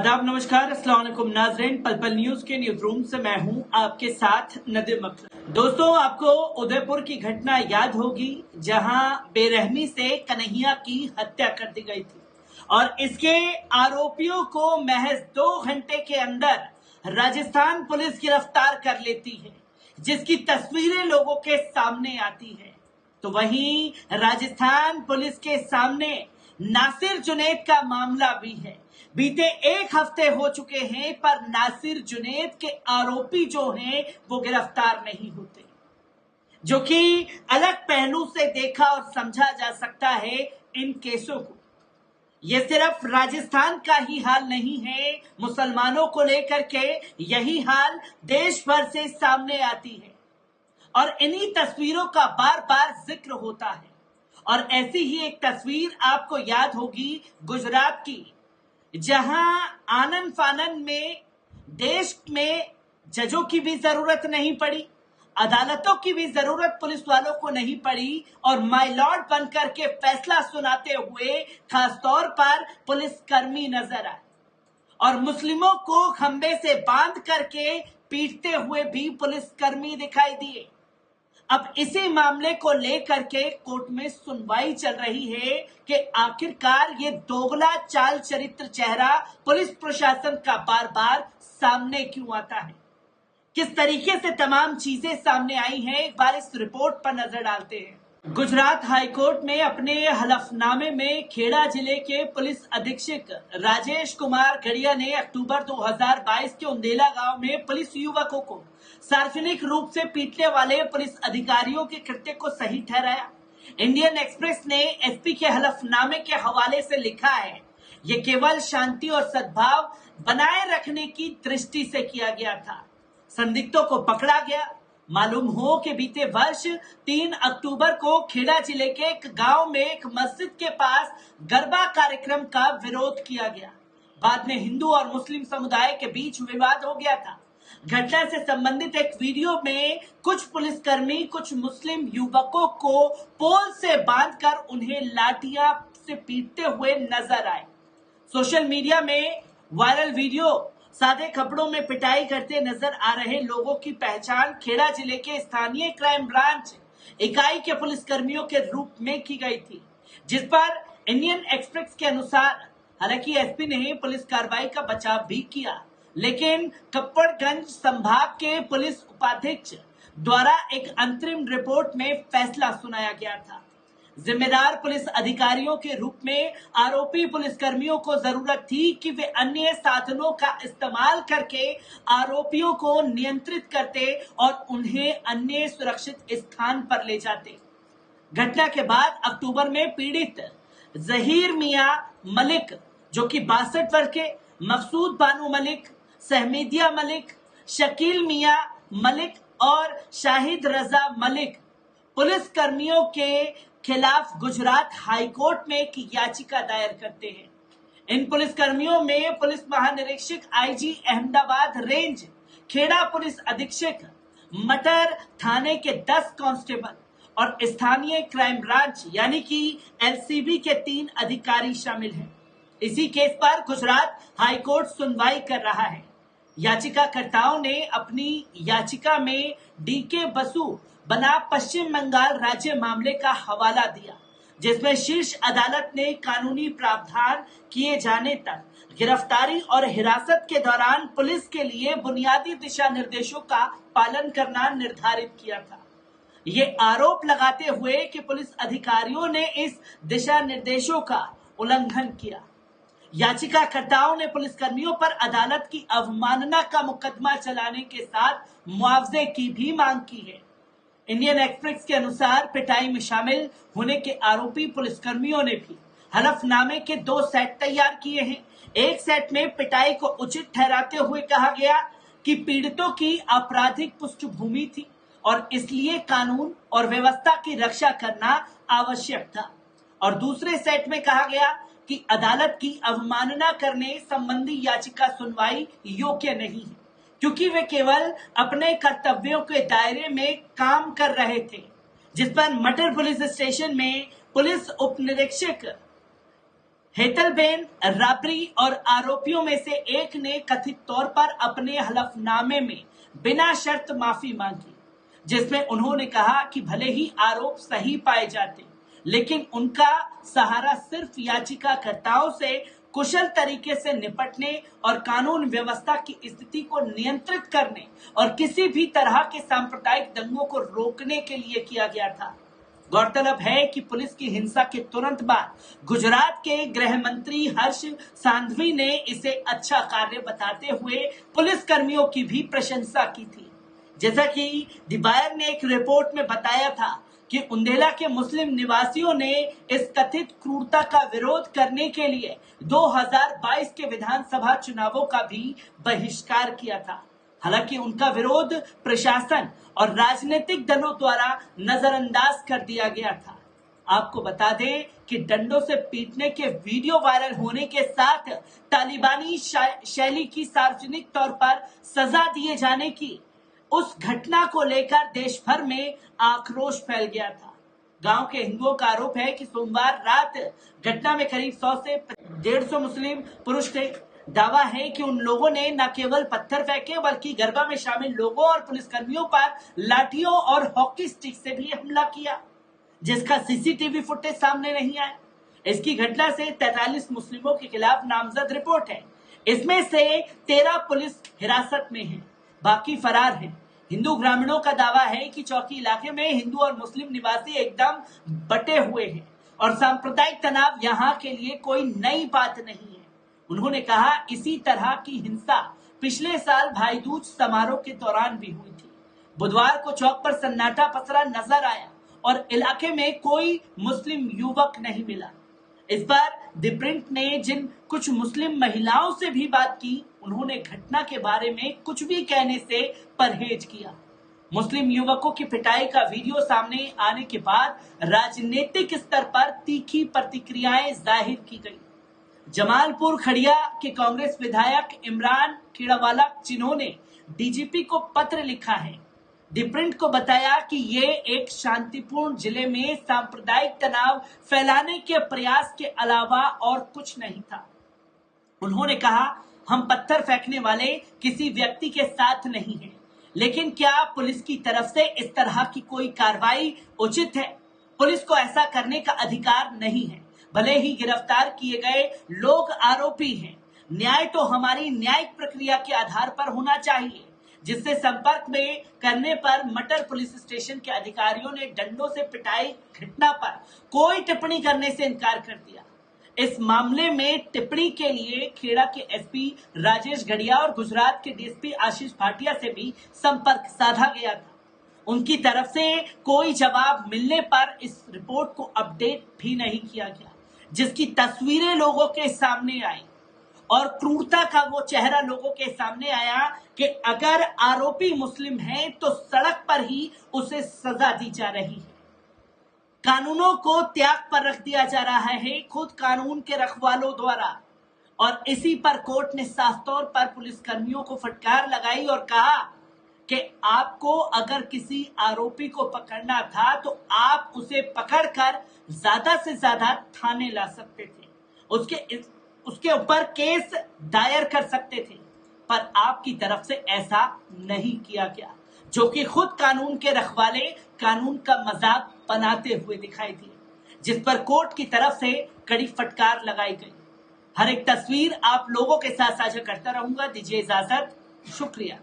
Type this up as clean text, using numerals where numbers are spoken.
आदाब, नमस्कार, अस्सलाम वालेकुम नाज़रीन। पल पल न्यूज के न्यूज रूम से मैं हूं आपके साथ नदीम अख्तर। दोस्तों, आपको उदयपुर की घटना याद होगी जहां बेरहमी से कन्हैया की हत्या कर दी गई थी और इसके आरोपियों को महज 2 घंटे के अंदर राजस्थान पुलिस गिरफ्तार कर लेती है, जिसकी तस्वीरें लोगों के सामने आती है। तो वहीं राजस्थान पुलिस के सामने नासिर जुनैद का मामला भी है। बीते 1 हफ्ते हो चुके हैं पर नासिर जुनैद के आरोपी जो हैं वो गिरफ्तार नहीं होते, जो कि अलग पहलू से देखा और समझा जा सकता है इन केसों को। ये सिर्फ राजस्थान का ही हाल नहीं है, मुसलमानों को लेकर के यही हाल देश भर से सामने आती है और इन्हीं तस्वीरों का बार बार जिक्र होता है। और ऐसी ही एक तस्वीर आपको याद होगी गुजरात की, जहां आनन फानन में देश में जजों की भी जरूरत नहीं पड़ी, अदालतों की भी जरूरत पुलिस वालों को नहीं पड़ी और माय लॉर्ड बनकर के फैसला सुनाते हुए खासतौर पर पुलिसकर्मी नजर आए और मुस्लिमों को खंबे से बांध करके पीटते हुए भी पुलिसकर्मी दिखाई दिए। अब इसी मामले को लेकर के कोर्ट में सुनवाई चल रही है कि आखिरकार ये दोगला चाल चरित्र चेहरा पुलिस प्रशासन का बार बार सामने क्यों आता है, किस तरीके से तमाम चीजें सामने आई हैं। एक बार इस रिपोर्ट पर नजर डालते हैं। गुजरात हाईकोर्ट ने अपने हलफनामे में खेड़ा जिले के पुलिस अधीक्षक राजेश कुमार गड़िया ने अक्टूबर 2022 के उंदेला गांव में पुलिस युवकों को सार्वजनिक रूप से पीटने वाले पुलिस अधिकारियों के कृत्य को सही ठहराया। इंडियन एक्सप्रेस ने एसपी के हलफनामे के हवाले से लिखा है, ये केवल शांति और सद्भाव बनाए रखने की दृष्टि से किया गया था। संदिग्धों को पकड़ा गया। मालूम हो कि बीते वर्ष 3 अक्टूबर को खेड़ा जिले के एक गांव में एक मस्जिद के पास गरबा कार्यक्रम का विरोध किया गया। बाद में हिंदू और मुस्लिम समुदाय के बीच विवाद हो गया था। घटना से संबंधित एक वीडियो में कुछ पुलिसकर्मी कुछ मुस्लिम युवकों को पोल से बांधकर उन्हें लाठियां से पीटते हुए नजर आए। सोशल मीडिया में वायरल वीडियो सादे कपड़ों में पिटाई करते नजर आ रहे लोगों की पहचान खेड़ा जिले के स्थानीय क्राइम ब्रांच इकाई के पुलिसकर्मियों के रूप में की गई थी, जिस पर इंडियन एक्सप्रेस के अनुसार हालांकि एसपी ने पुलिस कार्रवाई का बचाव भी किया, लेकिन कप्पड़गंज संभाग के पुलिस उपाधीक्षक द्वारा एक अंतरिम रिपोर्ट में फैसला सुनाया गया था। जिम्मेदार पुलिस अधिकारियों के रूप में आरोपी पुलिसकर्मियों को जरूरत थी कि वे अन्य साधनों का इस्तेमाल करके आरोपियों को नियंत्रित करते और उन्हें अन्य सुरक्षित स्थान पर ले जाते। घटना के बाद अक्टूबर में पीड़ित जहीर मियां मलिक, जो कि 62 वर्ष के, मकसूद बानू मलिक, सहमीदिया मलिक, शकील मियां मलिक और शाहिद रजा मलिक पुलिस कर्मियों के खिलाफ गुजरात हाईकोर्ट में एक याचिका दायर करते हैं। इन पुलिसकर्मियों में पुलिस महानिरीक्षक आईजी अहमदाबाद रेंज, खेड़ा पुलिस अधीक्षक मटर थाने के 10 कांस्टेबल और स्थानीय क्राइम ब्रांच यानी कि एलसीबी के 3 अधिकारी शामिल हैं। इसी केस पर गुजरात हाईकोर्ट सुनवाई कर रहा है। याचिकाकर्ताओं ने अपनी याचिका में डीके बसु बना पश्चिम बंगाल राज्य मामले का हवाला दिया, जिसमें शीर्ष अदालत ने कानूनी प्रावधान किए जाने तक गिरफ्तारी और हिरासत के दौरान पुलिस के लिए बुनियादी दिशा निर्देशों का पालन करना निर्धारित किया था। ये आरोप लगाते हुए कि पुलिस अधिकारियों ने इस दिशा निर्देशों का उल्लंघन किया। याचिकाकर्ताओं ने पुलिसकर्मियों पर अदालत की अवमानना का मुकदमा चलाने के साथ मुआवजे की भी मांग की है। इंडियन एक्सप्रेस के अनुसार पिटाई में शामिल होने के आरोपी पुलिसकर्मियों ने भी हलफनामे के 2 सेट तैयार किए हैं। एक सेट में पिटाई को उचित ठहराते हुए कहा गया कि पीड़ितों की आपराधिक पृष्ठभूमि थी और इसलिए कानून और व्यवस्था की रक्षा करना आवश्यक था, और दूसरे सेट में कहा गया कि अदालत की अवमानना करने संबंधी याचिका सुनवाई योग्य नहीं है, क्योंकि वे केवल अपने कर्तव्यों के दायरे में काम कर रहे थे, जिस पर मटर पुलिस स्टेशन में पुलिस उप निरीक्षक हेतलबेन राबरी और आरोपियों में से एक ने कथित तौर पर अपने हलफनामे में बिना शर्त माफी मांगी, जिसमें उन्होंने कहा कि भले ही आरोप सही पाए जाते, लेकिन उनका सहारा सिर्फ याचिकाकर्ताओं से कुशल तरीके से निपटने और कानून व्यवस्था की स्थिति को नियंत्रित करने और किसी भी तरह के सांप्रदायिक दंगों को रोकने के लिए किया गया था। गौरतलब है कि पुलिस की हिंसा के तुरंत बाद गुजरात के गृह मंत्री हर्ष सांघवी ने इसे अच्छा कार्य बताते हुए पुलिस कर्मियों की भी प्रशंसा की थी। जैसा कि दिबायर ने एक रिपोर्ट में बताया था कि उंदेला के मुस्लिम निवासियों ने इस कथित क्रूरता का विरोध करने के लिए 2022 के विधानसभा चुनावों का भी बहिष्कार किया था। हालांकि उनका विरोध प्रशासन और राजनीतिक दलों द्वारा नजरअंदाज कर दिया गया था। आपको बता दें कि डंडों से पीटने के वीडियो वायरल होने के साथ तालिबानी शैली की सार्वजनिक तौर पर सजा दिए जाने की उस घटना को लेकर देश भर में आक्रोश फैल गया था। गांव के हिंदुओं का आरोप है कि सोमवार रात घटना में करीब 100 से 150 मुस्लिम पुरुष थे। दावा है कि उन लोगों ने न केवल पत्थर फेंके बल्कि गरबा में शामिल लोगों और पुलिसकर्मियों पर लाठियों और हॉकी स्टिक से भी हमला किया, जिसका सीसीटीवी फुटेज सामने नहीं आया। इसकी घटना से 43 मुस्लिमों के खिलाफ नामजद रिपोर्ट है। इसमें से 13 पुलिस हिरासत में हैं, बाकी फरार हैं। हिंदू ग्रामीणों का दावा है कि चौकी इलाके में हिंदू और मुस्लिम निवासी एकदम बटे हुए हैं और सांप्रदायिक तनाव यहाँ के लिए कोई नई बात नहीं है। उन्होंने कहा, इसी तरह की हिंसा पिछले साल भाई दूज समारोह के दौरान भी हुई थी। बुधवार को चौक पर सन्नाटा पसरा नजर आया और इलाके में कोई मुस्लिम युवक नहीं मिला। इस बार द प्रिंट ने जिन कुछ मुस्लिम महिलाओं से भी बात की, उन्होंने घटना के बारे में कुछ भी कहने से परहेज किया। मुस्लिम युवकों की पिटाई का वीडियो सामने आने के बाद राजनीतिक स्तर पर तीखी प्रतिक्रियाएं जाहिर की गई। जमालपुर खड़िया के कांग्रेस विधायक इमरान खेड़ावाला, जिन्होंने डीजीपी को पत्र लिखा है, द प्रिंट को बताया कि ये एक शांतिपूर्ण जिले में सांप्रदायिक तनाव फैलाने के प्रयास के अलावा और कुछ नहीं था। उन्होंने कहा, हम पत्थर फेंकने वाले किसी व्यक्ति के साथ नहीं हैं, लेकिन क्या पुलिस की तरफ से इस तरह की कोई कार्रवाई उचित है? पुलिस को ऐसा करने का अधिकार नहीं है। भले ही गिरफ्तार किए गए लोग आरोपी हैं, न्याय तो हमारी न्यायिक प्रक्रिया के आधार पर होना चाहिए, जिससे संपर्क में करने पर मटर पुलिस स्टेशन के अधिकारियों ने डंडों से पिटाई घटना पर कोई टिप्पणी करने से इनकार कर दिया। इस मामले में टिप्पणी के लिए खेड़ा के एसपी राजेश घड़िया और गुजरात के डीएसपी आशीष भाटिया से भी संपर्क साधा गया था। उनकी तरफ से कोई जवाब मिलने पर इस रिपोर्ट को अपडेट भी नहीं किया गया, जिसकी तस्वीरें लोगों के सामने आई और क्रूरता का वो चेहरा लोगों के सामने आया कि अगर आरोपी मुस्लिम है तो सड़क पर ही उसे सजा दी जा रही है। कानूनों को त्याग पर रख दिया जा रहा है खुद कानून के रखवालों द्वारा। और इसी पर कोर्ट ने साफ तौर पर पुलिसकर्मियों को फटकार लगाई और कहा कि आपको अगर किसी आरोपी को पकड़ना था तो आप उसे पकड़कर ज्यादा से ज्यादा थाने ला सकते थे, उसके ऊपर केस दायर कर सकते थे, पर आपकी तरफ से ऐसा नहीं किया गया, जो कि खुद कानून के रखवाले कानून का मजाक बनाते हुए दिखाई दिए, जिस पर कोर्ट की तरफ से कड़ी फटकार लगाई गई। हर एक तस्वीर आप लोगों के साथ साझा करता रहूंगा। दीजिए इजाजत, शुक्रिया।